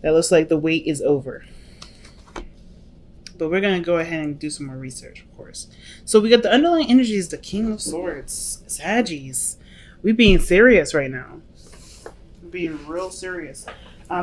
That looks like the wait is over. But we're going to go ahead and do some more research, of course. So we got the underlying energies, the King of Swords, Saggies. We being serious right now. We're being real serious.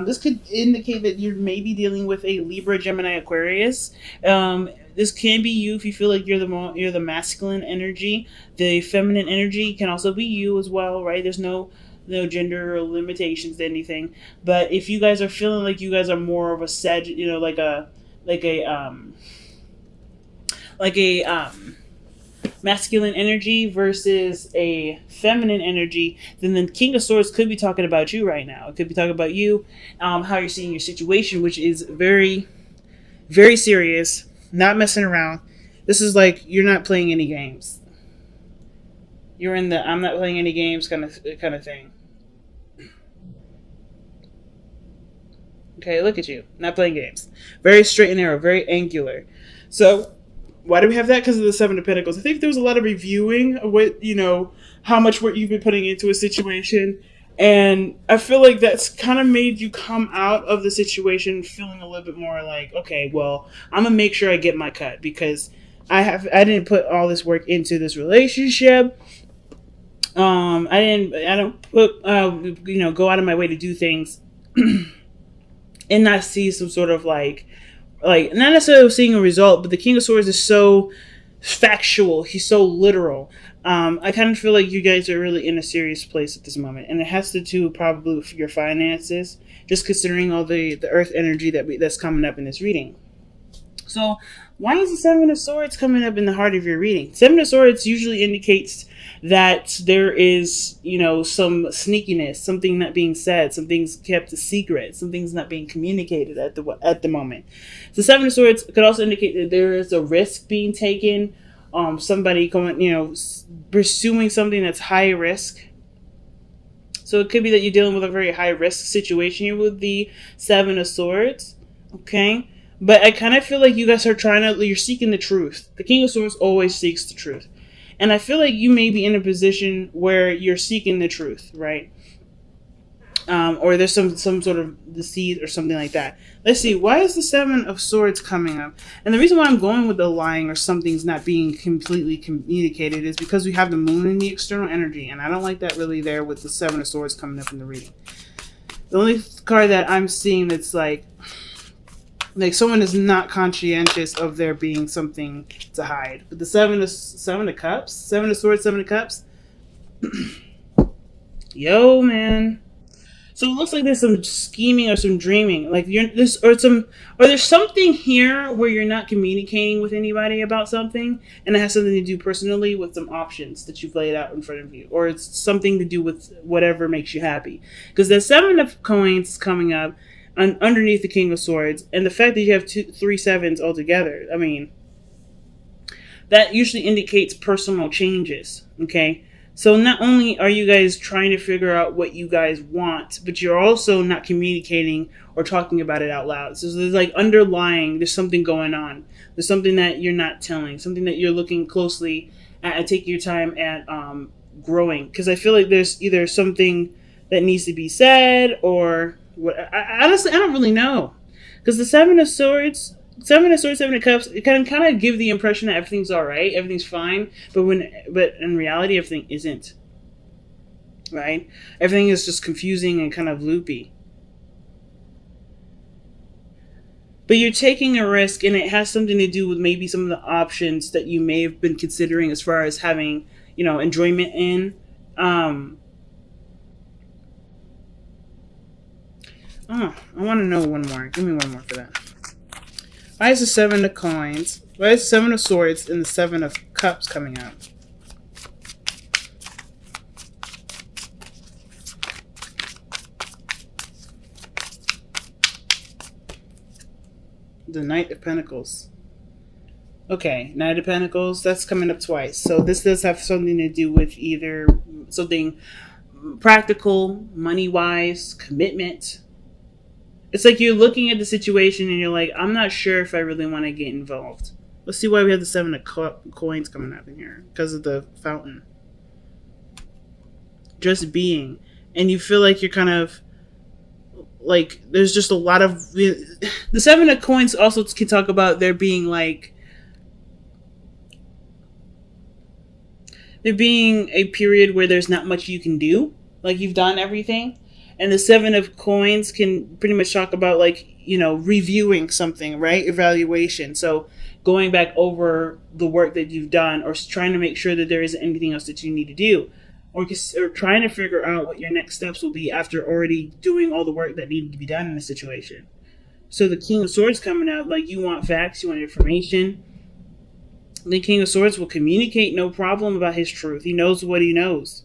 This could indicate that you're maybe dealing with a Libra, Gemini, Aquarius. This can be you if you feel like you're the masculine energy. The feminine energy can also be you as well, right? There's no gender or limitations to anything. But if you guys are feeling like you guys are more of a Sag, like a masculine energy versus a feminine energy, then the King of Swords could be talking about you right now. It could be talking about you, how you're seeing your situation, which is very, very serious, not messing around. This is like you're not playing any games. You're in the I'm not playing any games kind of thing. Okay, look at you, not playing games. Very straight and narrow, very angular. So why do we have that? Because of the Seven of Pentacles. I think there was a lot of reviewing of what, how much work you've been putting into a situation. And I feel like that's kind of made you come out of the situation feeling a little bit more like, okay, well, I'm going to make sure I get my cut because I didn't put all this work into this relationship. I don't put, go out of my way to do things and not see some sort of like not necessarily seeing a result, but the King of Swords is so factual. He's so literal. I kind of feel like you guys are really in a serious place at this moment, and it has to do probably with your finances, just considering all the earth energy that's coming up in this reading. So why is the Seven of Swords coming up in the heart of your reading? Seven of Swords usually indicates that there is, some sneakiness, something not being said, something's kept a secret, something's not being communicated at the moment. The Seven of Swords could also indicate that there is a risk being taken, somebody going, pursuing something that's high risk. So it could be that you're dealing with a very high risk situation here with the Seven of Swords, okay? But I kind of feel like you guys are you're seeking the truth. The King of Swords always seeks the truth. And I feel like you may be in a position where you're seeking the truth, right? Or there's some sort of deceit or something like that. Let's see, why is the Seven of Swords coming up? And the reason why I'm going with the lying or something's not being completely communicated is because we have the moon in the external energy. And I don't like that really there with the Seven of Swords coming up in the reading. The only card that I'm seeing that's like someone is not conscientious of there being something to hide. But the Seven of Cups, Seven of Swords, Seven of Cups. Yo, man. So it looks like there's some scheming or some dreaming, like there's something here where you're not communicating with anybody about something, and it has something to do personally with some options that you've laid out in front of you, or it's something to do with whatever makes you happy. Because the Seven of Coins is coming up underneath the King of Swords, and the fact that you have 3 sevens altogether, I mean, that usually indicates personal changes. Okay. So not only are you guys trying to figure out what you guys want, but you're also not communicating or talking about it out loud. So there's there's something going on. There's something that you're not telling, something that you're looking closely at and taking your time at growing. Because I feel like there's either something that needs to be said or what. Honestly, I don't really know. Because the Seven of Swords, Seven of Cups, it can kind of give the impression that everything's all right, everything's fine, but in reality, everything isn't. Right? Everything is just confusing and kind of loopy. But you're taking a risk, and it has something to do with maybe some of the options that you may have been considering as far as having, enjoyment in. I want to know one more. Give me one more for that. Why is the Seven of Coins? Why is the Seven of Swords and the Seven of Cups coming out? The Knight of Pentacles. Okay, Knight of Pentacles, that's coming up twice. So this does have something to do with either something practical, money-wise, commitment. It's like you're looking at the situation and you're like, I'm not sure if I really want to get involved. Let's see why we have the Seven of Coins coming up in here. Because of the fountain. Just being. And you feel like you're kind of like there's just a lot of the Seven of Coins also can talk about there being a period where there's not much you can do, like you've done everything. And the Seven of Coins can pretty much talk about reviewing something, right? Evaluation. So going back over the work that you've done, or trying to make sure that there isn't anything else that you need to do, or trying to figure out what your next steps will be after already doing all the work that needed to be done in a situation. So the King of Swords coming out, like you want facts, you want information. The King of Swords will communicate no problem about his truth. He knows what he knows.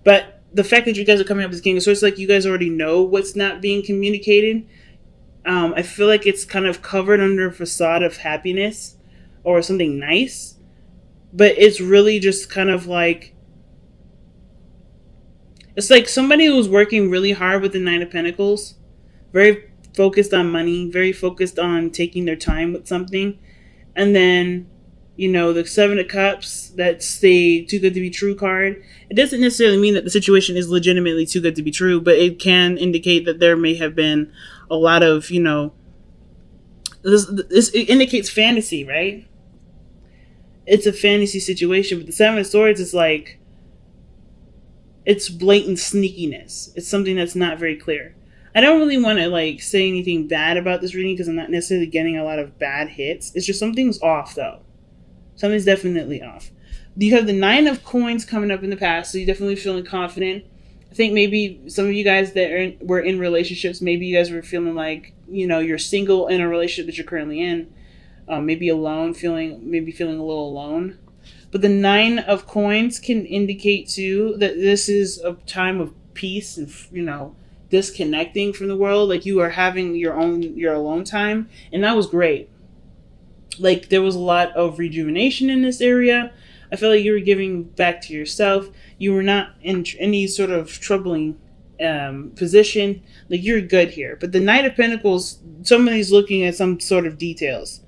But the fact that you guys are coming up as King of Swords, like you guys already know what's not being communicated. I feel like it's kind of covered under a facade of happiness or something nice. But it's really just kind of like, it's like somebody who's working really hard with the Nine of Pentacles, very focused on money, very focused on taking their time with something. And then, the Seven of Cups, that's the too good to be true card. It doesn't necessarily mean that the situation is legitimately too good to be true, but it can indicate that there may have been a lot of, this it indicates fantasy, right? It's a fantasy situation, but the Seven of Swords is like, it's blatant sneakiness. It's something that's not very clear. I don't really want to say anything bad about this reading because I'm not necessarily getting a lot of bad hits. It's just something's off though. Something's definitely off. You have the Nine of Coins coming up in the past, so you're definitely feeling confident. I think maybe some of you guys that were in relationships, maybe you guys were feeling like, you're single in a relationship that you're currently in. Maybe alone, feeling a little alone. But the Nine of Coins can indicate too that this is a time of peace and disconnecting from the world. Like you are having your alone time, and that was great. Like there was a lot of rejuvenation in this area. I feel like you were giving back to yourself. You were not in any sort of troubling position. Like you're good here. But the Knight of Pentacles, somebody's looking at some sort of details.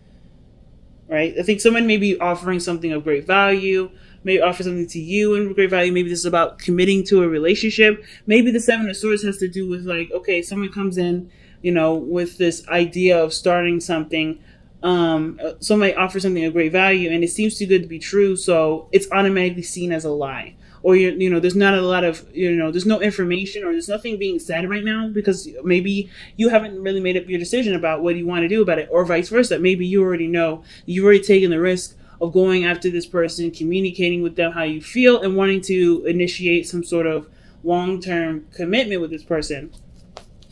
Right? I think someone may be offering something of great value, may offer something to you in great value. Maybe this is about committing to a relationship. Maybe the Seven of Swords has to do with okay, someone comes in, with this idea of starting something. Somebody offers something of great value and it seems too good to be true, so it's automatically seen as a lie. Or there's not a lot of there's no information, or there's nothing being said right now because maybe you haven't really made up your decision about what you want to do about it, or vice versa. Maybe you already know, you've already taken the risk of going after this person, communicating with them how you feel, and wanting to initiate some sort of long-term commitment with this person.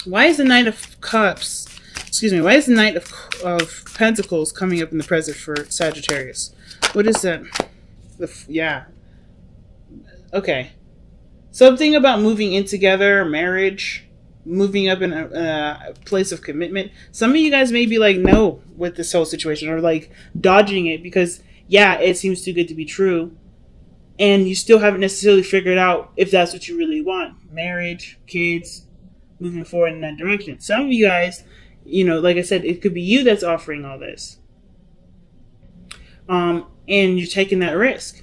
Why is the Knight of Cups? Why is the Knight of Pentacles coming up in the present for Sagittarius? What is that? Okay. Something about moving in together, marriage, moving up in a place of commitment. Some of you guys may be no with this whole situation, or dodging it because, it seems too good to be true. And you still haven't necessarily figured out if that's what you really want. Marriage, kids, moving forward in that direction. Some of you guys, like I said, it could be you that's offering all this. And you're taking that risk.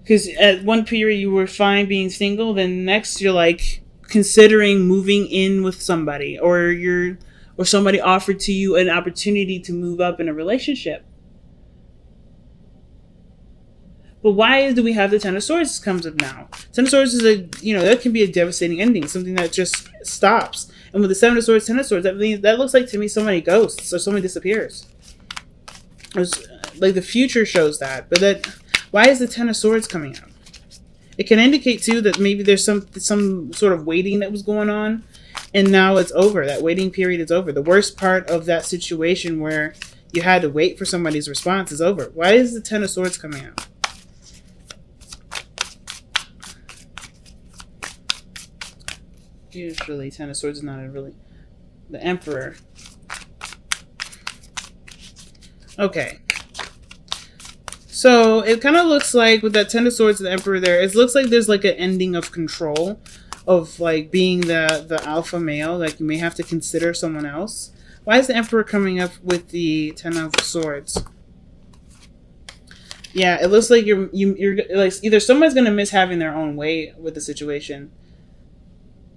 Because at one period you were fine being single, then next you're considering moving in with somebody, or somebody offered to you an opportunity to move up in a relationship. But why do we have the Ten of Swords comes up now? Ten of Swords is that can be a devastating ending, something that just stops. And with the Seven of Swords, Ten of Swords, that looks like to me somebody ghosts or somebody disappears. It's the future shows that, but why is the Ten of Swords coming out? It can indicate too that maybe there's some sort of waiting that was going on, and now it's over. That waiting period is over. The worst part of that situation where you had to wait for somebody's response is over. Why is the Ten of Swords coming out? Usually Ten of Swords is not the Emperor. Okay. So it kind of looks like with that Ten of Swords and the Emperor there, it looks like there's an ending of control, of being the alpha male. You may have to consider someone else. Why is the Emperor coming up with the Ten of Swords? Yeah, it looks like you're either someone's gonna miss having their own way with the situation.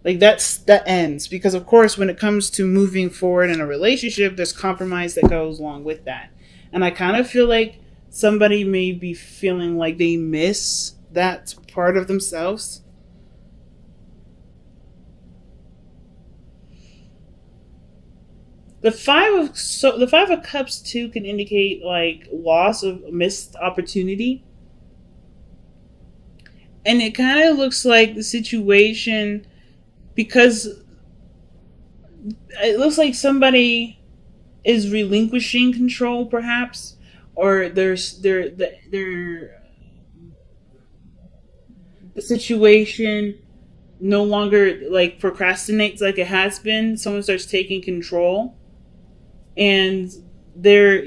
Like that ends, because of course when it comes to moving forward in a relationship, there's compromise that goes along with that. And I kind of feel like somebody may be feeling like they miss that part of themselves. The five of cups too can indicate like loss of missed opportunity. And it kind of looks like the situation, because it looks like somebody is relinquishing control, perhaps, or the situation no longer like procrastinates like it has been. Someone starts taking control, and they're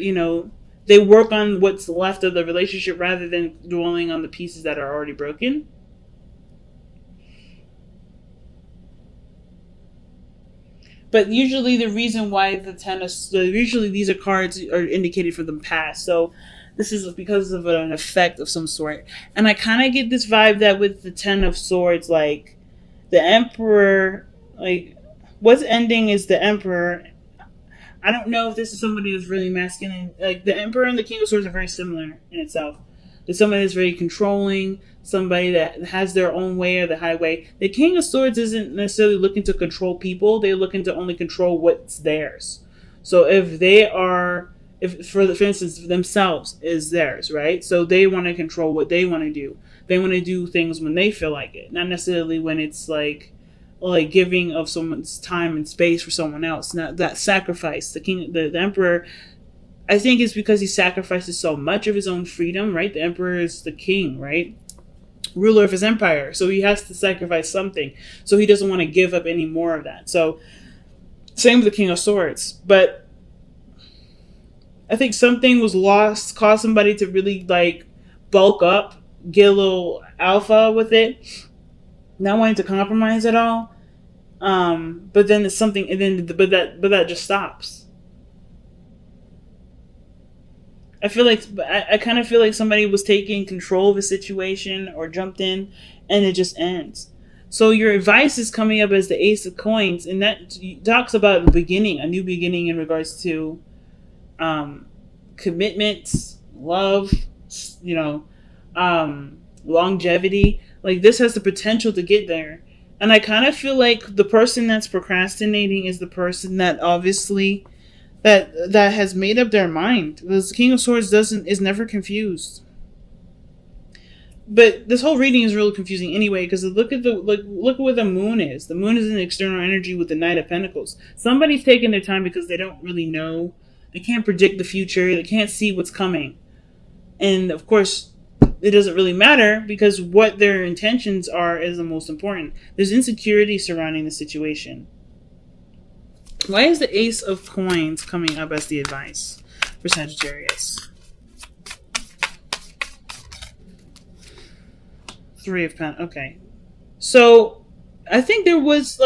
they work on what's left of the relationship rather than dwelling on the pieces that are already broken. But usually the reason why usually these are cards are indicated for the past. So this is because of an effect of some sort. And I kind of get this vibe that with the Ten of Swords, like the Emperor, like what's ending is the Emperor. I don't know if this is somebody who's really masculine. Like the Emperor and the King of Swords are very similar in itself. There's somebody that's very controlling, somebody that has their own way or the highway. The King of Swords isn't necessarily looking to control people. They're looking to only control what's theirs. So if they are, if for instance, themselves is theirs, right? So they want to control what they want to do. They want to do things when they feel like it, not necessarily when it's like giving of someone's time and space for someone else. Not that sacrifice. The Emperor, I think it's because he sacrifices so much of his own freedom, right? The Emperor is the king, right? Ruler of his empire. So he has to sacrifice something. So he doesn't want to give up any more of that. So same with the King of Swords. But I think something was lost, caused somebody to really like bulk up, get a little alpha with it, not wanting to compromise at all. But then it's something, and then but that just stops. I kind of feel like somebody was taking control of a situation or jumped in, and it just ends. So your advice is coming up as the Ace of Coins, and that talks about the beginning, a new beginning in regards to commitments, love, longevity. Like this has the potential to get there. And I kind of feel like the person that's procrastinating is the person that obviously that has made up their mind. Because the King of Swords is never confused. But this whole reading is really confusing anyway, because look at where the moon is. The moon is an external energy with the Knight of Pentacles. Somebody's taking their time because they don't really know. They can't predict the future. They can't see what's coming. And of course, it doesn't really matter because what their intentions are is the most important. There's insecurity surrounding the situation. Why is the Ace of Coins coming up as the advice for Sagittarius? Three of Pentacles. Okay. So I think there was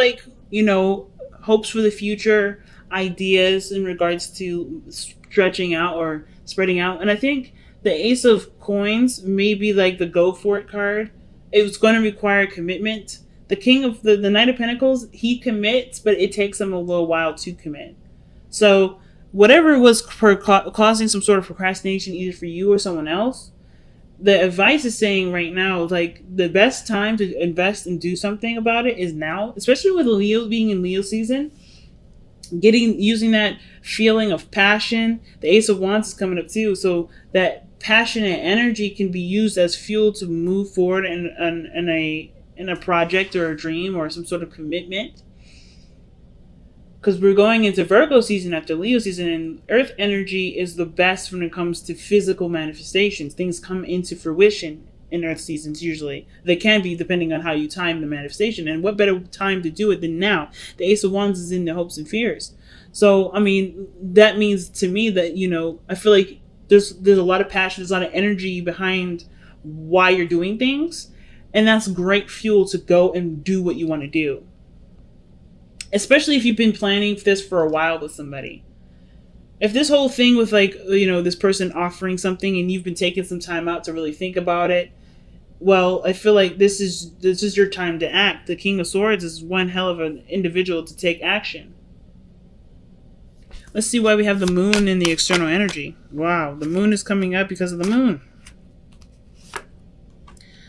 hopes for the future, ideas in regards to stretching out or spreading out. And I think the Ace of Coins may be like the go for it card. It was going to require commitment. The King of the Knight of Pentacles, he commits, but it takes him a little while to commit. So whatever was causing some sort of procrastination, either for you or someone else, the advice is saying right now, like the best time to invest and do something about it is now, especially with Leo being in Leo season. Using that feeling of passion. The Ace of Wands is coming up too, so that passion and energy can be used as fuel to move forward in a project or a dream or some sort of commitment. Because we're going into Virgo season after Leo season, and Earth energy is the best when it comes to physical manifestations. Things come into fruition in Earth seasons usually. They can be depending on how you time the manifestation. And what better time to do it than now? The Ace of Wands is in the hopes and fears. So, I mean, that means to me that, I feel like there's a lot of passion, there's a lot of energy behind why you're doing things. And that's great fuel to go and do what you want to do. Especially if you've been planning this for a while with somebody. If this whole thing with this person offering something and you've been taking some time out to really think about it, Well, I feel like this is your time to act. The King of Swords is one hell of an individual to take action. Let's see why we have the moon in the external energy. Wow, the moon is coming up because of the moon.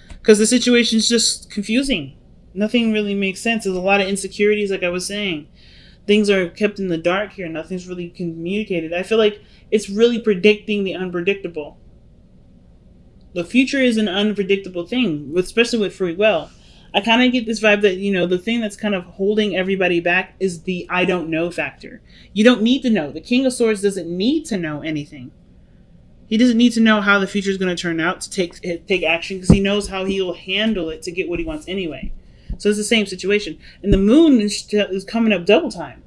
Because the situation is just confusing. Nothing really makes sense. There's a lot of insecurities, like I was saying. Things are kept in the dark here. Nothing's really communicated. I feel like it's really predicting the unpredictable. The future is an unpredictable thing, especially with free will. I kind of get this vibe that, the thing that's kind of holding everybody back is the I don't know factor. You don't need to know. The King of Swords doesn't need to know anything. He doesn't need to know how the future is going to turn out to take action, because he knows how he'll handle it to get what he wants anyway. So it's the same situation. And the moon is coming up double time.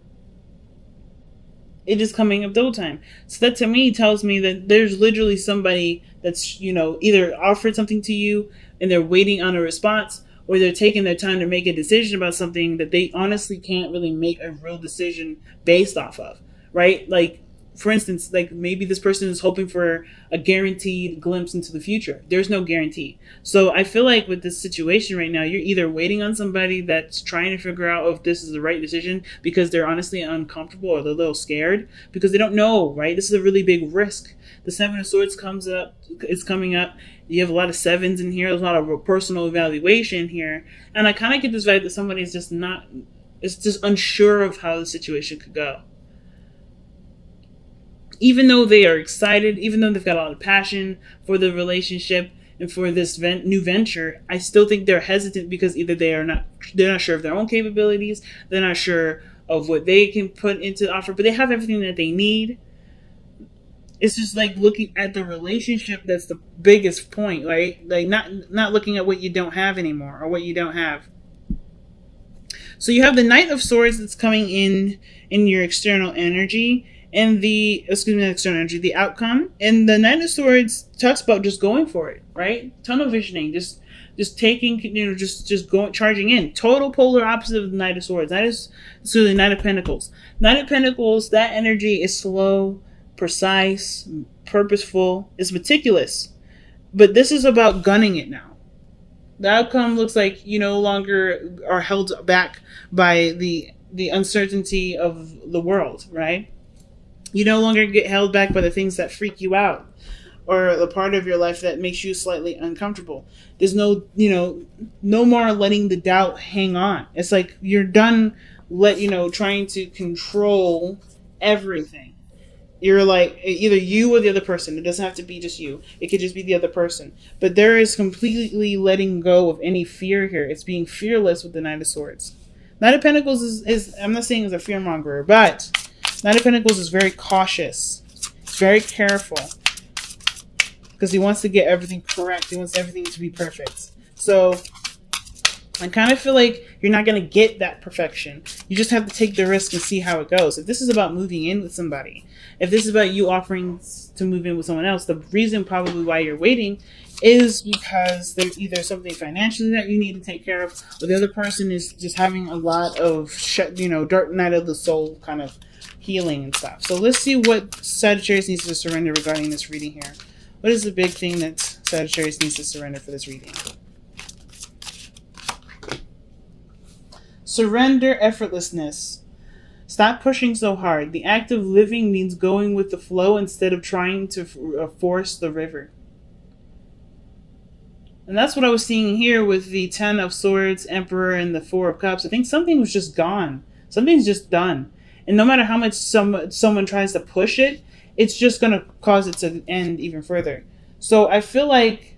It is coming up double time. So that to me tells me that there's literally somebody that's, either offered something to you and they're waiting on a response, or they're taking their time to make a decision about something that they honestly can't really make a real decision based off of, right? Like, for instance, like maybe this person is hoping for a guaranteed glimpse into the future. There's no guarantee. So I feel like with this situation right now, you're either waiting on somebody that's trying to figure out if this is the right decision because they're honestly uncomfortable or they're a little scared because they don't know, right? This is a really big risk. The Seven of Swords is coming up. You have a lot of sevens in here. There's a lot of personal evaluation here. And I kind of get this vibe that somebody's just unsure of how the situation could go. Even though they are excited, even though they've got a lot of passion for the relationship and for this new venture, I still think they're hesitant because either they're not sure of their own capabilities, they're not sure of what they can put into the offer, but they have everything that they need. It's just like looking at the relationship that's the biggest point, right? Like not looking at what you don't have anymore or what you don't have. So you have the Knight of Swords that's coming in your external energy. And the external energy, the outcome. And the Knight of Swords talks about just going for it, right? Tunnel visioning, just taking, just going, charging in. Total polar opposite of the Knight of Swords. That is the Knight of Pentacles. Knight of Pentacles, that energy is slow, precise, purposeful, is meticulous. But this is about gunning it now. The outcome looks like you no longer are held back by the uncertainty of the world, right? You no longer get held back by the things that freak you out or the part of your life that makes you slightly uncomfortable. There's no more letting the doubt hang on. It's like you're done trying to control everything. You're like either you or the other person. It doesn't have to be just you. It could just be the other person. But there is completely letting go of any fear here. It's being fearless with the Knight of Swords. Knight of Pentacles is I'm not saying is a fearmonger, but Knight of Pentacles is very cautious. He's very careful. Because he wants to get everything correct. He wants everything to be perfect. So, I kind of feel like you're not going to get that perfection. You just have to take the risk and see how it goes. If this is about moving in with somebody, if this is about you offering to move in with someone else, the reason probably why you're waiting is because there's either something financially that you need to take care of, or the other person is just having a lot of, dark night of the soul kind of healing and stuff. So let's see what Sagittarius needs to surrender regarding this reading here. What is the big thing that Sagittarius needs to surrender for this reading? Surrender effortlessness. Stop pushing so hard. The act of living means going with the flow instead of trying to force the river. And that's what I was seeing here with the Ten of Swords, Emperor, and the Four of Cups. I think something was just gone. Something's just done. And no matter how much someone tries to push it, it's just going to cause it to end even further. So I feel like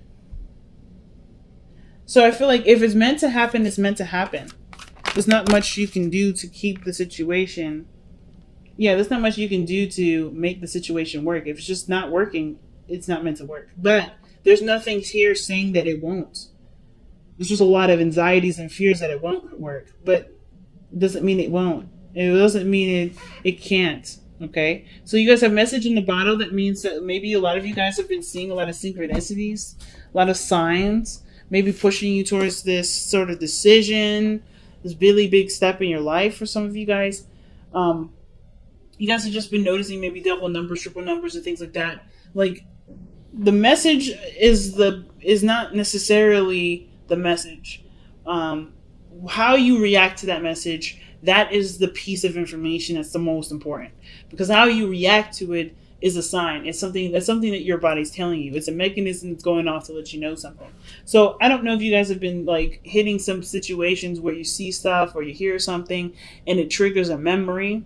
if it's meant to happen, it's meant to happen. There's not much you can do to keep the situation. Yeah, there's not much you can do to make the situation work. If it's just not working, it's not meant to work. But there's nothing here saying that it won't. There's just a lot of anxieties and fears that it won't work. But it doesn't mean it won't. It doesn't mean it can't. Okay? So you guys have a message in the bottle that means that maybe a lot of you guys have been seeing a lot of synchronicities, a lot of signs, maybe pushing you towards this sort of decision, this really big step in your life for some of you guys. You guys have just been noticing maybe double numbers, triple numbers, and things like that. Like, The message is not necessarily the message. How you react to that message, that is the piece of information that's the most important, because how you react to it is a sign. It's something that your body's telling you. It's a mechanism that's going off to let you know something. So I don't know if you guys have been like hitting some situations where you see stuff or you hear something and it triggers a memory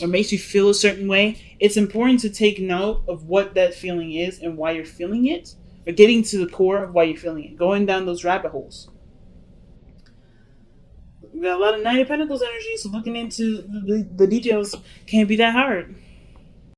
or makes you feel a certain way. It's important to take note of what that feeling is and why you're feeling it, or getting to the core of why you're feeling it, going down those rabbit holes. We got a lot of Knight of Pentacles energy, so looking into the details can't be that hard.